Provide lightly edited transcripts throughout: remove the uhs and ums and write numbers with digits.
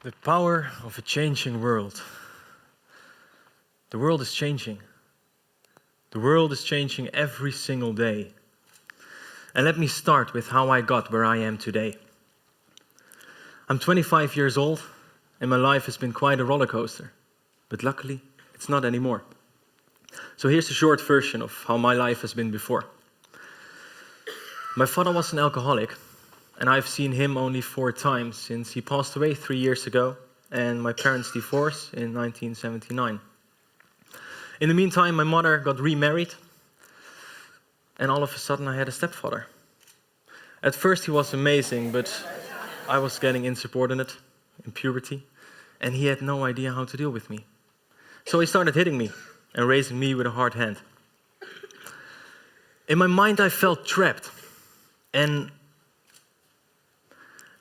The power of a changing world. The world is changing. The world is changing every single day. And let me start with how I got where I am today. I'm 25 years old, and my life has been quite a roller coaster. But luckily, it's not anymore. So here's a short version of how my life has been before. My father was an alcoholic, and I've seen him only 4 times since he passed away 3 years ago, and my parents divorced in 1979. In the meantime, my mother got remarried, and all of a sudden I had a stepfather. At first he was amazing, but I was getting insubordinate in puberty, and he had no idea how to deal with me. So he started hitting me and raising me with a hard hand. In my mind I felt trapped, and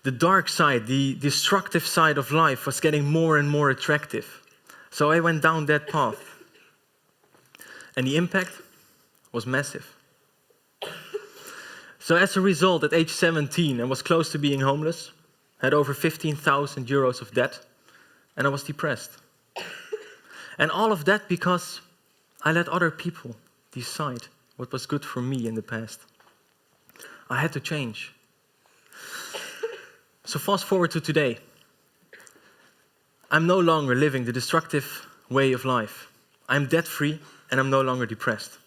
the dark side, the destructive side of life was getting more and more attractive. So I went down that path. And the impact was massive. So as a result, at age 17, I was close to being homeless, had over 15,000 euros of debt, and I was depressed. And all of that because I let other people decide what was good for me in the past. I had to change. So fast forward to today. I'm no longer living the destructive way of life. I'm debt-free and I'm no longer depressed.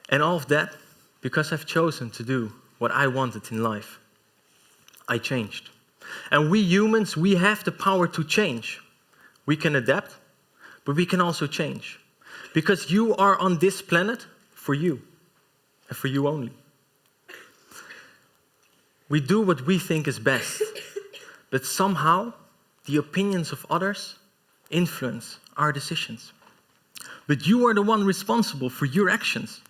And all of that because I've chosen to do what I wanted in life. I changed. And we humans, we have the power to change. We can adapt, but we can also change. Because you are on this planet for you, and for you only. We do what we think is best, but somehow the opinions of others influence our decisions. But you are the one responsible for your actions.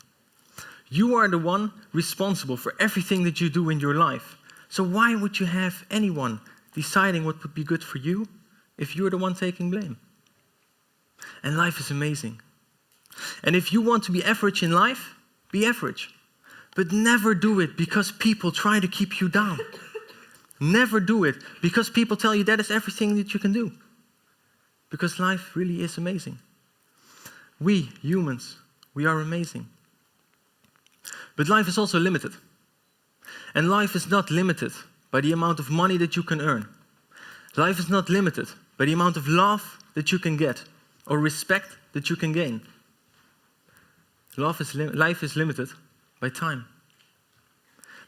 You are the one responsible for everything that you do in your life. So why would you have anyone deciding what would be good for you if you're the one taking blame? And life is amazing. And if you want to be average in life, be average. But never do it because people try to keep you down. Never do it because people tell you that is everything that you can do. Because life really is amazing. We, humans, we are amazing. But life is also limited. And life is not limited by the amount of money that you can earn. Life is not limited by the amount of love that you can get or respect that you can gain. Life is limited by time.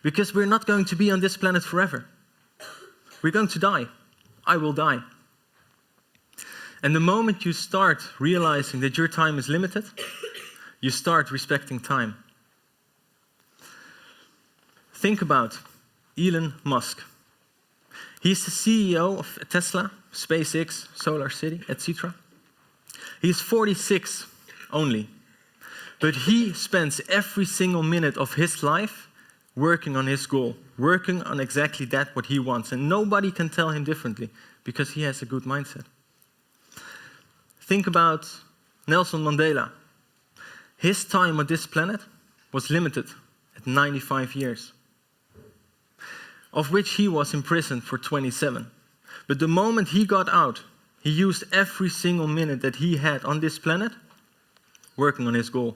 Because we're not going to be on this planet forever. We're going to die. I will die. And the moment you start realizing that your time is limited, you start respecting time. Think about Elon Musk. He's the CEO of Tesla, SpaceX, Solar City, etc. He's 46 only. But he spends every single minute of his life working on his goal, working on exactly that what he wants. And nobody can tell him differently because he has a good mindset. Think about Nelson Mandela. His time on this planet was limited at 95 years, of which he was imprisoned for 27. But the moment he got out, he used every single minute that he had on this planet working on his goal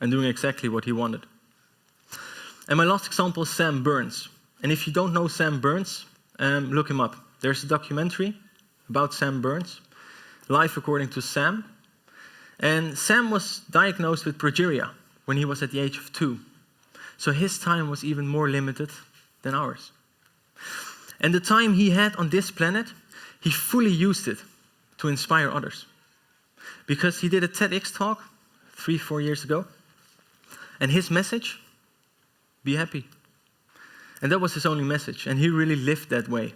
and doing exactly what he wanted. And my last example is Sam Burns. And if you don't know Sam Burns, look him up. There's a documentary about Sam Burns, Life According to Sam. And Sam was diagnosed with progeria when he was at the age of 2. So his time was even more limited than ours. And the time he had on this planet, he fully used it to inspire others. Because he did a TEDx talk 3-4 years ago. And his message, be happy. And that was his only message. And he really lived that way.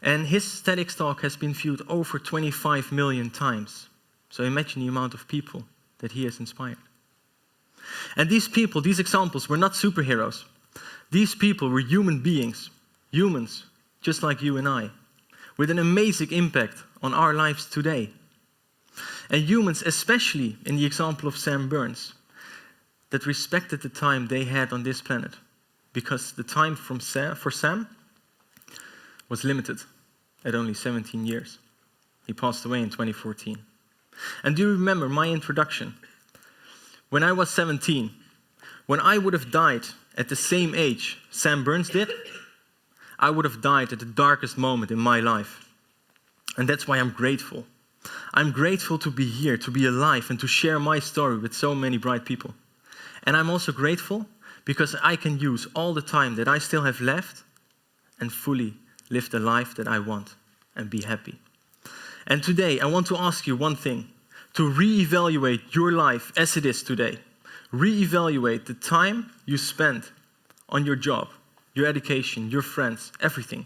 And his TEDx talk has been viewed over 25 million times. So imagine the amount of people that he has inspired. And these people, these examples, were not superheroes. These people were human beings, humans, just like you and I, with an amazing impact on our lives today. And humans, especially in the example of Sam Burns, that respected the time they had on this planet. Because the time for Sam was limited. at only 17 years. He passed away in 2014. And do you remember my introduction? When I was 17, when I would have died at the same age Sam Burns did, I would have died at the darkest moment in my life. And that's why I'm grateful. I'm grateful to be here, to be alive, and to share my story with so many bright people. And I'm also grateful because I can use all the time that I still have left and fully live the life that I want and be happy. And today, I want to ask you one thing, to reevaluate your life as it is today. Reevaluate the time you spend on your job, your education, your friends, everything.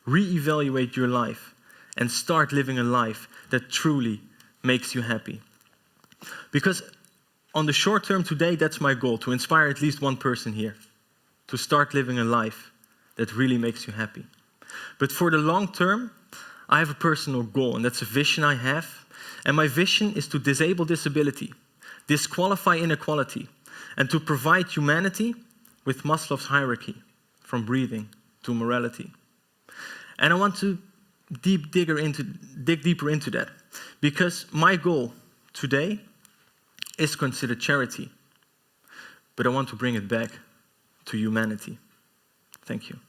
Reevaluate your life and start living a life that truly makes you happy. Because on the short term today, that's my goal, to inspire at least one person here, to start living a life that really makes you happy. But for the long term, I have a personal goal, and that's a vision I have. And my vision is to disable disability, disqualify inequality, and to provide humanity with Maslow's hierarchy, from breathing to morality. And I want to dig deeper into that, because my goal today is considered charity, but I want to bring it back to humanity. Thank you.